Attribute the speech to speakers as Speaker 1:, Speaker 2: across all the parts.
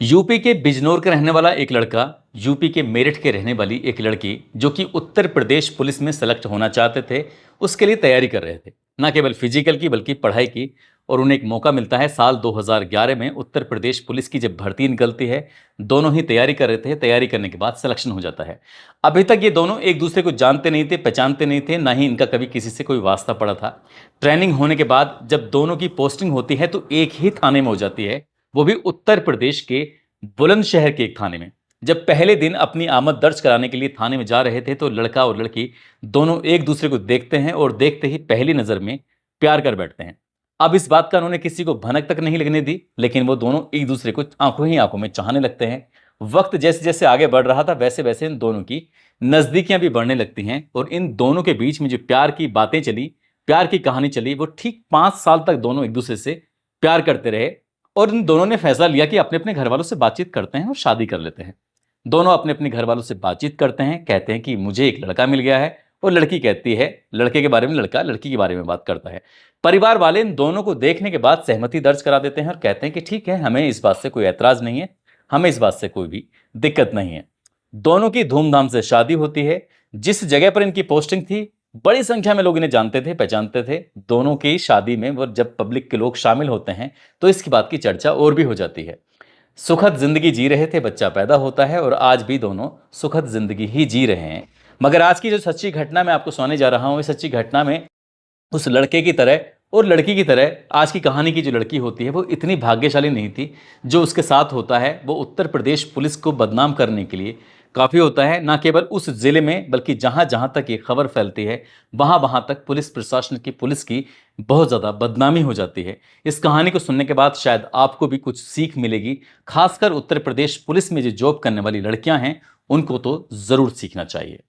Speaker 1: UP के बिजनौर का रहने वाला एक लड़का, यूपी के मेरठ के रहने वाली एक लड़की जो कि उत्तर प्रदेश पुलिस में सेलेक्ट होना चाहते थे, उसके लिए तैयारी कर रहे थे। न केवल फिजिकल की बल्कि पढ़ाई की। और उन्हें एक मौका मिलता है साल 2011 में उत्तर प्रदेश पुलिस की जब भर्ती निकलती है। दोनों ही तैयारी कर रहे थे, तैयारी करने के बाद सिलेक्शन हो जाता है। अभी तक ये दोनों एक दूसरे को जानते नहीं थे, पहचानते नहीं थे, ना ही इनका कभी किसी से कोई वास्ता पड़ा था। ट्रेनिंग होने के बाद जब दोनों की पोस्टिंग होती है तो एक ही थाने में हो जाती है, वो भी उत्तर प्रदेश के बुलंदशहर के एक थाने में। जब पहले दिन अपनी आमद दर्ज कराने के लिए थाने में जा रहे थे तो लड़का और लड़की दोनों एक दूसरे को देखते हैं और देखते ही पहली नजर में प्यार कर बैठते हैं। अब इस बात का उन्होंने किसी को भनक तक नहीं लगने दी, लेकिन वो दोनों एक दूसरे को आंखों ही आंखों में चाहने लगते हैं। वक्त जैसे जैसे आगे बढ़ रहा था वैसे वैसे इन दोनों की नजदीकियां भी बढ़ने लगती हैं और इन दोनों के बीच में जो प्यार की बातें चली, प्यार की कहानी चली, वो ठीक 5 साल तक दोनों एक दूसरे से प्यार करते रहे। और इन दोनों ने फैसला लिया कि अपने अपने घर वालों से बातचीत करते हैं और शादी कर लेते हैं। दोनों अपने अपने घर वालों से बातचीत करते हैं, कहते हैं कि मुझे एक लड़का मिल गया है। और लड़की कहती है, लड़के के बारे में लड़का लड़की के बारे में बात करता है। परिवार वाले इन दोनों को देखने के बाद सहमति दर्ज करा देते हैं और कहते हैं कि ठीक है, हमें इस बात से कोई ऐतराज नहीं है, हमें इस बात से कोई भी दिक्कत नहीं है। दोनों की धूमधाम से शादी होती है। जिस जगह पर इनकी पोस्टिंग थी, बड़ी संख्या में लोग इन्हें जानते थे, पहचानते थे। दोनों की शादी में वो जब पब्लिक के लोग शामिल होते हैं तो इसकी बात की चर्चा और भी हो जाती है। सुखद जिंदगी जी रहे थे, बच्चा पैदा होता है और आज भी दोनों सुखद जिंदगी ही जी रहे हैं। मगर आज की जो सच्ची घटना मैं आपको सुनाने जा रहा हूं, इस सच्ची घटना में उस लड़के की तरह और लड़की की तरह आज की कहानी की जो लड़की होती है वो इतनी भाग्यशाली नहीं थी। जो उसके साथ होता है वो उत्तर प्रदेश पुलिस को बदनाम करने के लिए काफ़ी होता है। ना केवल उस ज़िले में बल्कि जहाँ जहाँ तक ये खबर फैलती है वहाँ वहाँ तक पुलिस प्रशासन की, पुलिस की बहुत ज़्यादा बदनामी हो जाती है। इस कहानी को सुनने के बाद शायद आपको भी कुछ सीख मिलेगी। खासकर उत्तर प्रदेश पुलिस में जो जॉब करने वाली लड़कियां हैं उनको तो ज़रूर सीखना चाहिए।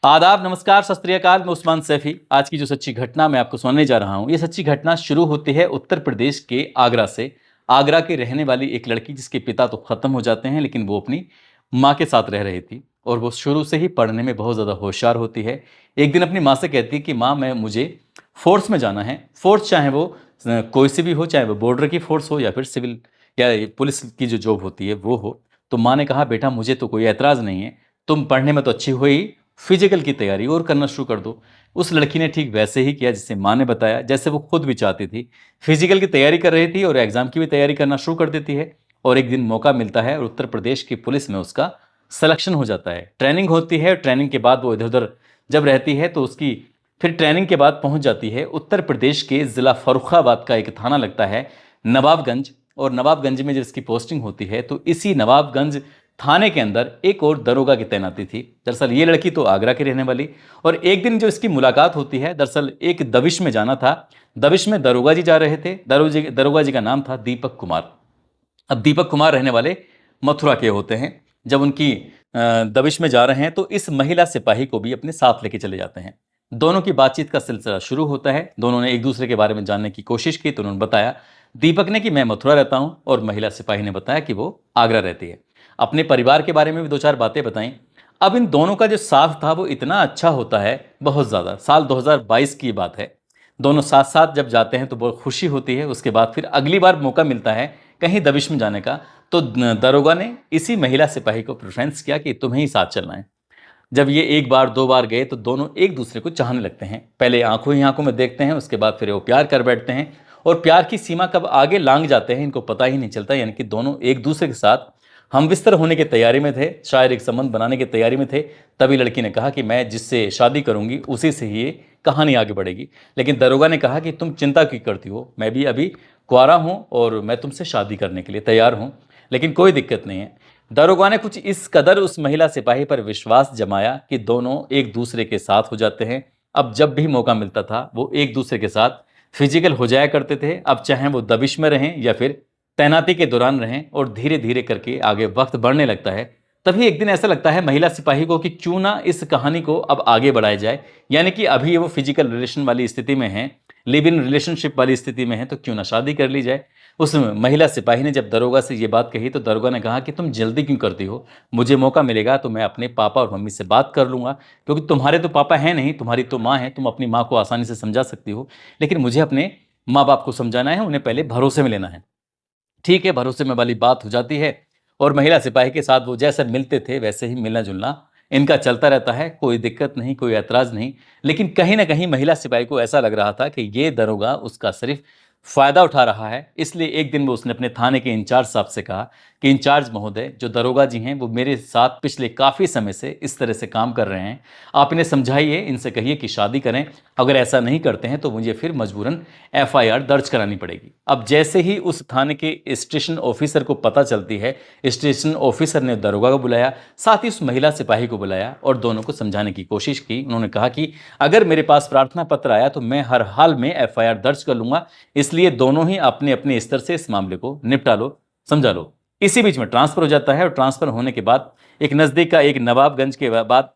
Speaker 1: आदाब, नमस्कार, सत श्री अकाल। मैं उस्मान सैफी। आज की जो सच्ची घटना मैं आपको सुनाने जा रहा हूं, ये सच्ची घटना शुरू होती है उत्तर प्रदेश के आगरा से। आगरा के रहने वाली एक लड़की जिसके पिता तो खत्म हो जाते हैं, लेकिन वो अपनी माँ के साथ रह रही थी और वो शुरू से ही पढ़ने में बहुत ज़्यादा होशियार होती है। एक दिन अपनी माँ से कहती है कि माँ, मैं मुझे फोर्स में जाना है। फोर्स चाहे वो कोई सी भी हो, चाहे वो बॉर्डर की फोर्स हो या फिर सिविल या ये पुलिस की जो जॉब होती है वो हो। तो माँ ने कहा, बेटा मुझे तो कोई एतराज़ नहीं है, तुम पढ़ने में तो अच्छी हो ही, फिजिकल की तैयारी और करना शुरू कर दो। उस लड़की ने ठीक वैसे ही किया जैसे माँ ने बताया, जैसे वो खुद भी चाहती थी। फिजिकल की तैयारी कर रही थी और एग्जाम की भी तैयारी करना शुरू कर देती है। और एक दिन मौका मिलता है और उत्तर प्रदेश की पुलिस में उसका सिलेक्शन हो जाता है। ट्रेनिंग होती है, ट्रेनिंग के बाद वो इधर उधर जब रहती है तो उसकी फिर ट्रेनिंग के बाद पहुंच जाती है उत्तर प्रदेश के ज़िला फर्रुखाबाद का एक थाना लगता है नवाबगंज। और नवाबगंज में जब इसकी पोस्टिंग होती है तो इसी नवाबगंज थाने के अंदर एक और दरोगा की तैनाती थी। दरअसल ये लड़की तो आगरा की रहने वाली। और एक दिन जो इसकी मुलाकात होती है, दरअसल एक दबिश में जाना था। दबिश में दरोगा जी जा रहे थे। दरोगा जी का नाम था दीपक कुमार। अब दीपक कुमार रहने वाले मथुरा के होते हैं। जब उनकी दबिश में जा रहे हैं तो इस महिला सिपाही को भी अपने साथ लेके चले जाते हैं। दोनों की बातचीत का सिलसिला शुरू होता है। दोनों ने एक दूसरे के बारे में जानने की कोशिश की तो उन्होंने बताया, दीपक ने, कि मैं मथुरा रहता हूं और महिला सिपाही ने बताया कि वो आगरा रहती है। अपने परिवार के बारे में भी दो चार बातें बताई। अब इन दोनों का जो साथ था वो इतना अच्छा होता है, बहुत ज़्यादा। साल 2022 की बात है। दोनों साथ साथ जब जाते हैं तो बहुत खुशी होती है। उसके बाद फिर अगली बार मौका मिलता है कहीं दबिश में जाने का तो दरोगा ने इसी महिला सिपाही को प्रेफरेंस किया कि तुम्हें ही साथ चलना है। जब ये एक बार दो बार गए तो दोनों एक दूसरे को चाहने लगते हैं। पहले आंखों ही आंखों में देखते हैं, उसके बाद फिर वो प्यार कर बैठते हैं। और प्यार की सीमा कब आगे लांग जाते हैं इनको पता ही नहीं चलता। यानी कि दोनों एक दूसरे के साथ हम बिस्तर होने की तैयारी में थे, शारीरिक संबंध बनाने की तैयारी में थे। तभी लड़की ने कहा कि मैं जिससे शादी करूंगी उसी से ही ये कहानी आगे बढ़ेगी। लेकिन दरोगा ने कहा कि तुम चिंता क्यों करती हो, मैं भी अभी कुंवारा हूँ और मैं तुमसे शादी करने के लिए तैयार हूँ, लेकिन कोई दिक्कत नहीं है। दरोगा ने कुछ इस कदर उस महिला सिपाही पर विश्वास जमाया कि दोनों एक दूसरे के साथ हो जाते हैं। अब जब भी मौका मिलता था वो एक दूसरे के साथ फिजिकल हो जाया करते थे। अब चाहे वो दबिश में रहें या फिर तैनाती के दौरान रहें। और धीरे धीरे करके आगे वक्त बढ़ने लगता है। तभी एक दिन ऐसा लगता है महिला सिपाही को कि क्यों ना इस कहानी को अब आगे बढ़ाया जाए। यानी कि अभी वो फिजिकल रिलेशन वाली स्थिति में है, लिव इन रिलेशनशिप वाली स्थिति में है, तो क्यों ना शादी कर ली जाए। उस महिला सिपाही ने जब दरोगा से ये बात कही तो दरोगा ने कहा कि तुम जल्दी क्यों करती हो, मुझे मौका मिलेगा तो मैं अपने पापा और मम्मी से बात कर लूँगा, क्योंकि तुम्हारे तो पापा हैं नहीं, तुम्हारी तो माँ है, तुम अपनी माँ को आसानी से समझा सकती हो, लेकिन मुझे अपने माँ बाप को समझाना है, उन्हें पहले भरोसे में लेना है। ठीक है, भरोसे में वाली बात हो जाती है और महिला सिपाही के साथ वो जैसे मिलते थे वैसे ही मिलना जुलना इनका चलता रहता है। कोई दिक्कत नहीं, कोई ऐतराज नहीं। लेकिन कहीं ना कहीं महिला सिपाही को ऐसा लग रहा था कि ये दरोगा उसका सिर्फ फायदा उठा रहा है। इसलिए एक दिन वो उसने अपने थाने के इंचार्ज साहब से कहा कि इंचार्ज महोदय, जो दरोगा जी हैं वो मेरे साथ पिछले काफ़ी समय से इस तरह से काम कर रहे हैं, आप इन्हें समझाइए, इनसे कहिए कि शादी करें। अगर ऐसा नहीं करते हैं तो मुझे फिर मजबूरन एफआईआर दर्ज करानी पड़ेगी। अब जैसे ही उस थाने के स्टेशन ऑफिसर को पता चलती है, स्टेशन ऑफिसर ने दरोगा को बुलाया, साथ ही उस महिला सिपाही को बुलाया और दोनों को समझाने की कोशिश की। उन्होंने कहा कि अगर मेरे पास प्रार्थना पत्र आया तो मैं हर हाल में एफआईआर दर्ज कर लूंगा, इसलिए दोनों ही अपने अपने स्तर से इस मामले को निपटा लो, समझा लो। इसी बीच में ट्रांसफर हो जाता है और ट्रांसफर होने के बाद एक नज़दीक का एक नवाबगंज के बाद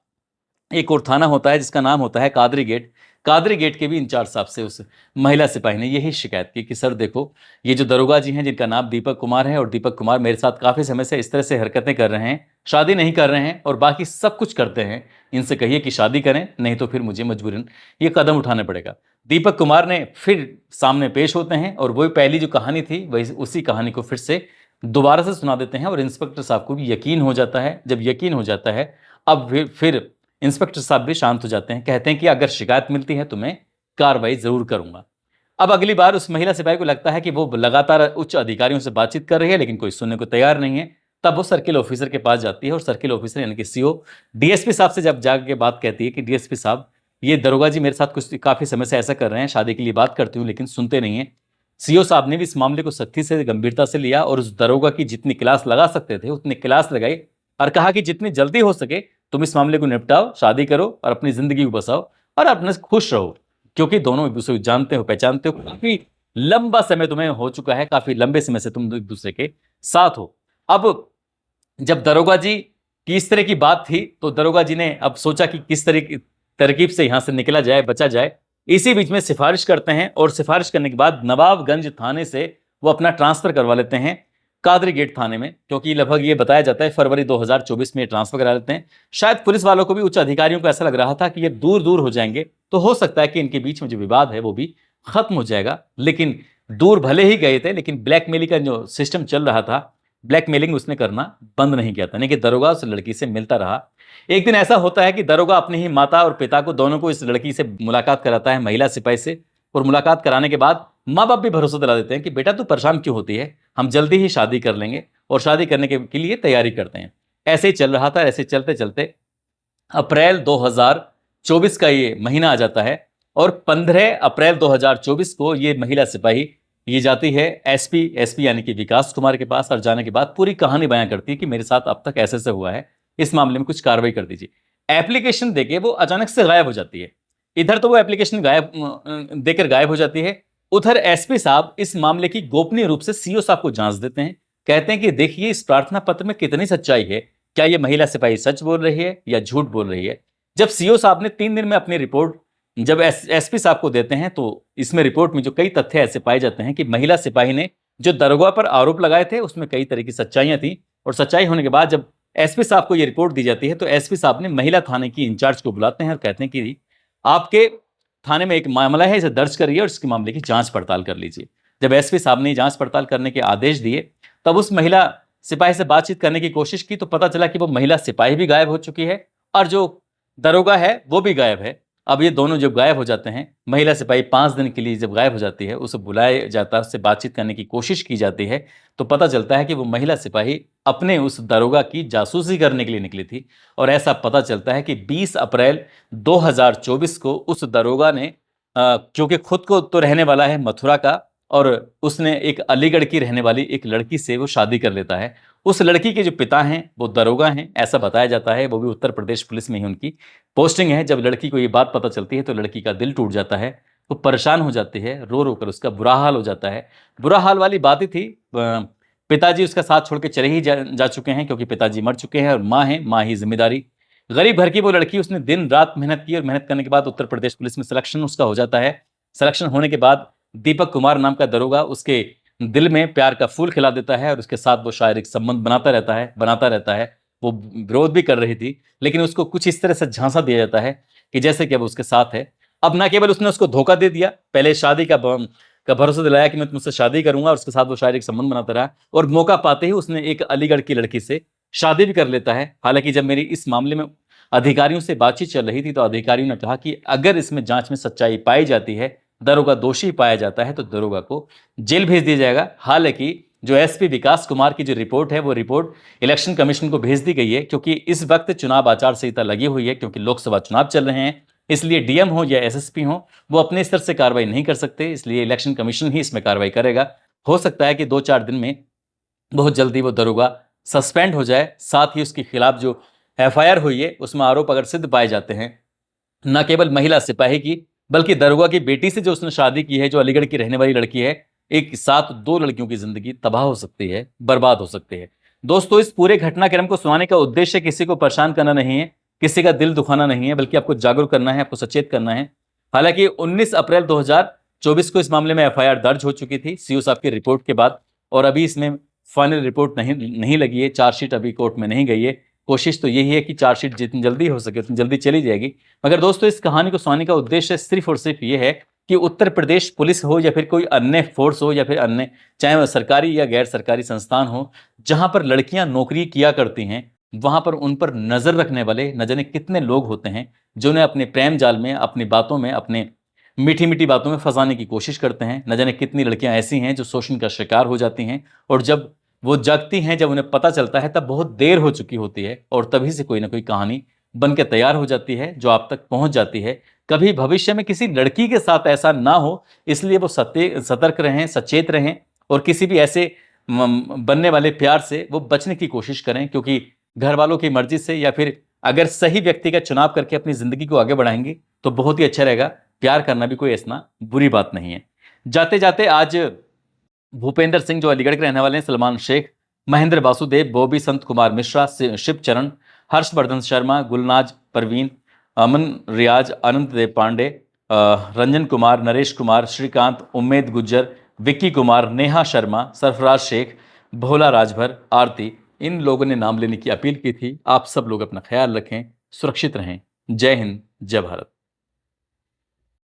Speaker 1: एक और थाना होता है जिसका नाम होता है कादरी गेट। कादरी गेट के भी इंचार्ज साहब से उस महिला सिपाही ने यही शिकायत की कि सर देखो, ये जो दरोगा जी हैं जिनका नाम दीपक कुमार है, और दीपक कुमार मेरे साथ काफ़ी समय से इस तरह से हरकतें कर रहे हैं, शादी नहीं कर रहे हैं और बाकी सब कुछ करते हैं, इनसे कहिए कि शादी करें, नहीं तो फिर मुझे मजबूरन ये कदम उठाना पड़ेगा। दीपक कुमार ने फिर सामने पेश होते हैं और वही पहली जो कहानी थी वही उसी कहानी को फिर से दोबारा से सुना देते हैं और इंस्पेक्टर साहब को भी यकीन हो जाता है। जब यकीन हो जाता है, अब फिर इंस्पेक्टर साहब भी शांत हो जाते हैं, कहते हैं कि अगर शिकायत मिलती है तो मैं कार्रवाई जरूर करूंगा। अब अगली बार उस महिला सिपाही को लगता है कि वो लगातार उच्च अधिकारियों से बातचीत कर रही है लेकिन कोई सुनने को तैयार नहीं है। तब वो सर्किल ऑफिसर के पास जाती है और सर्किल ऑफिसर यानी कि सीओ डीएसपी साहब से जब जाके बात कहती है कि डीएसपी साहब, ये दरोगा जी मेरे साथ कुछ काफी समय से ऐसा कर रहे हैं, शादी के लिए बात करती हूँ लेकिन सुनते नहीं है। सीओ साहब ने भी इस मामले को सख्ती से गंभीरता से लिया और उस दरोगा की जितनी क्लास लगा सकते थे उतनी क्लास लगाई और कहा कि जितनी जल्दी हो सके तुम इस मामले को निपटाओ, शादी करो और अपनी जिंदगी को बसाओ और अपने से खुश रहो, क्योंकि दोनों एक दूसरे को जानते हो, पहचानते हो, काफी लंबा समय तुम्हें हो चुका है, काफी लंबे समय से तुम एक दूसरे के साथ हो। अब जब दरोगा जी की इस तरह की बात थी तो दरोगा जी ने अब सोचा कि किस तरह की तरकीब से यहां से निकला जाए, बचा जाए। इसी बीच में सिफारिश करते हैं और सिफारिश करने के बाद नवाबगंज थाने से वो अपना ट्रांसफर करवा लेते हैं कादरी गेट थाने में, क्योंकि लगभग ये बताया जाता है फरवरी 2024 में ये ट्रांसफर करा लेते हैं। शायद पुलिस वालों को भी, उच्च अधिकारियों को ऐसा लग रहा था कि ये दूर दूर हो जाएंगे तो हो सकता है कि इनके बीच में जो विवाद है वो भी खत्म हो जाएगा। लेकिन दूर भले ही गए थे लेकिन ब्लैकमेलिंग का जो सिस्टम चल रहा था, ब्लैकमेलिंग उसने करना बंद नहीं किया था, यानी कि दरोगा उस लड़की से मिलता रहा। एक दिन ऐसा होता है कि दरोगा अपनी ही माता और पिता को, दोनों को, इस लड़की से मुलाकात कराता है, महिला सिपाही से। और मुलाकात कराने के बाद माँ बाप भी भरोसा दिला देते हैं कि बेटा तू परेशान क्यों होती है, हम जल्दी ही शादी कर लेंगे और शादी करने के लिए तैयारी करते हैं। ऐसे ही चल रहा था। ऐसे चलते चलते अप्रैल 2024 का ये महीना आ जाता है और 15 अप्रैल 2024 को ये महिला सिपाही ये जाती है एसपी यानी कि विकास कुमार के पास और जाने के बाद पूरी कहानी बयां करती है कि मेरे साथ अब तक ऐसे हुआ है, इस मामले में कुछ कार्रवाई कर दीजिए। एप्लीकेशन देके वो अचानक से गायब हो जाती है। इधर तो वो एप्लीकेशन देकर गायब हो जाती है, उधर एसपी साहब इस मामले की गोपनीय रूप से सीओ साहब को जांच देते हैं। कहते हैं कि देखिए इस प्रार्थना पत्र में कितनी सच्चाई है, क्या ये महिला सिपाही सच बोल रही है या झूठ बोल रही है। जब सीओ साहब ने 3 दिन में अपनी रिपोर्ट जब एसपी साहब को देते हैं तो इसमें रिपोर्ट में जो कई तथ्य ऐसे पाए जाते हैं कि महिला सिपाही ने जो दरोगा पर आरोप लगाए थे उसमें कई तरह की सच्चाइयां थी। और सच्चाई होने के बाद जब एसपी साहब को ये रिपोर्ट दी जाती है तो एसपी साहब ने महिला थाने की इंचार्ज को बुलाते हैं और कहते हैं कि आपके थाने में एक मामला है, इसे दर्ज करिए और इसके मामले की जांच पड़ताल कर लीजिए। जब एसपी साहब ने जांच पड़ताल करने के आदेश दिए तब उस महिला सिपाही से बातचीत करने की कोशिश की तो पता चला कि वो महिला सिपाही भी गायब हो चुकी है और जो दरोगा है वो भी गायब है। अब ये दोनों जब गायब हो जाते हैं, महिला सिपाही 5 दिन के लिए जब गायब हो जाती है, उसे बुलाया जाता है, उससे बातचीत करने की कोशिश की जाती है तो पता चलता है कि वो महिला सिपाही अपने उस दरोगा की जासूसी करने के लिए निकली थी। और ऐसा पता चलता है कि 20 अप्रैल 2024 को उस दरोगा ने, क्योंकि खुद को तो रहने वाला है मथुरा का और उसने एक अलीगढ़ की रहने वाली एक लड़की से वो शादी कर लेता है। उस लड़की के जो पिता हैं वो दरोगा हैं ऐसा बताया जाता है, वो भी उत्तर प्रदेश पुलिस में ही उनकी पोस्टिंग है। जब लड़की को ये बात पता चलती है तो लड़की का दिल टूट जाता है, वो परेशान हो जाती है, रो रो कर उसका बुरा हाल हो जाता है। बुरा हाल वाली बात ही थी, पिताजी उसका साथ छोड़ के चले ही जा चुके हैं क्योंकि पिताजी मर चुके हैं और माँ है, माँ ही जिम्मेदारी। गरीब घर की वो लड़की, उसने दिन रात मेहनत की और मेहनत करने के बाद उत्तर प्रदेश पुलिस में सिलेक्शन उसका हो जाता है। सिलेक्शन होने के बाद दीपक कुमार नाम का दरोगा उसके दिल में प्यार का फूल खिला देता है और उसके साथ वो शारीरिक संबंध बनाता रहता है। वो विरोध भी कर रही थी लेकिन उसको कुछ इस तरह से झांसा दिया जाता है कि जैसे कि अब उसके साथ है। अब ना केवल उसने उसको धोखा दे दिया, पहले शादी का का भरोसा दिलाया कि मैं तुमसे शादी करूंगा, और उसके साथ वो शारीरिक संबंध बनाता रहा, और मौका पाते ही उसने एक अलीगढ़ की लड़की से शादी भी कर लेता है। हालांकि जब मेरी इस मामले में अधिकारियों से बातचीत चल रही थी तो अधिकारियों ने कहा कि अगर इसमें जांच में सच्चाई पाई जाती है, दरोगा दोषी पाया जाता है, तो दरोगा को जेल भेज दिया जाएगा। हालांकि जो एसपी विकास कुमार की जो रिपोर्ट है वो रिपोर्ट इलेक्शन कमीशन को भेज दी गई है, क्योंकि इस वक्त चुनाव आचार संहिता लगी हुई है, क्योंकि लोकसभा चुनाव चल रहे हैं। इसलिए डीएम हो या एसएसपी हो, वो अपने स्तर से कार्रवाई नहीं कर सकते, इसलिए इलेक्शन कमीशन ही इसमें कार्रवाई करेगा। हो सकता है कि 2-4 दिन में बहुत जल्दी वो दरोगा सस्पेंड हो जाए। साथ ही उसके खिलाफ जो एफआईआर हुई है उसमें आरोप अगर सिद्ध पाए जाते हैं, न केवल महिला सिपाही की बल्कि दरोगा की बेटी से जो उसने शादी की है, जो अलीगढ़ की रहने वाली लड़की है, एक साथ 2 लड़कियों की जिंदगी तबाह हो सकती है, बर्बाद हो सकती है। दोस्तों, इस पूरे घटनाक्रम को सुनाने का उद्देश्य किसी को परेशान करना नहीं है, किसी का दिल दुखाना नहीं है, बल्कि आपको जागरूक करना है, आपको सचेत करना है। हालांकि 19 अप्रैल 2024 को इस मामले में एफआईआर दर्ज हो चुकी थी सीओ साहब की रिपोर्ट के बाद, और अभी इसमें फाइनल रिपोर्ट नहीं लगी है, चार्जशीट अभी कोर्ट में नहीं गई है। कोशिश तो यही है कि चार्जशीट जितनी जल्दी हो सके उतनी जल्दी चली जाएगी। मगर दोस्तों, इस कहानी को सुनाने का उद्देश्य सिर्फ और सिर्फ ये है कि उत्तर प्रदेश पुलिस हो या फिर कोई अन्य फोर्स हो या फिर अन्य, चाहे वह सरकारी या गैर सरकारी संस्थान हो, जहां पर लड़कियां नौकरी किया करती हैं, वहां पर उन पर नजर रखने वाले न जाने कितने लोग होते हैं, जो उन्हें अपने प्रेम जाल में, अपनी बातों में, अपने मीठी मीठी बातों में फंसाने की कोशिश करते हैं। न जाने कितनी लड़कियां ऐसी हैं जो शोषण का शिकार हो जाती हैं, और जब वो जगती हैं, जब उन्हें पता चलता है, तब बहुत देर हो चुकी होती है, और तभी से कोई ना कोई कहानी बन के तैयार हो जाती है जो आप तक पहुंच जाती है। कभी भविष्य में किसी लड़की के साथ ऐसा ना हो, इसलिए वो सतर्क रहें, सचेत रहें, और किसी भी ऐसे बनने वाले प्यार से वो बचने की कोशिश करें, क्योंकि घर वालों की मर्जी से या फिर अगर सही व्यक्ति का चुनाव करके अपनी जिंदगी को आगे बढ़ाएंगे तो बहुत ही अच्छा रहेगा। प्यार करना भी कोई ऐसा बुरी बात नहीं है। जाते जाते आज भूपेंद्र सिंह जो अलीगढ़ के रहने वाले हैं, सलमान शेख, महेंद्र वासुदेव, बॉबी संत कुमार मिश्रा, शिव चरण, हर्षवर्धन शर्मा, गुलनाज परवीन, अमन रियाज, आनंद देव पांडे, रंजन कुमार, नरेश कुमार, श्रीकांत, उम्मेद गुज्जर, विक्की कुमार, नेहा शर्मा, सरफराज शेख, भोला राजभर, आरती, इन लोगों ने नाम लेने की अपील की थी। आप सब लोग अपना ख्याल रखें, सुरक्षित रहें। जय हिंद, जय भारत।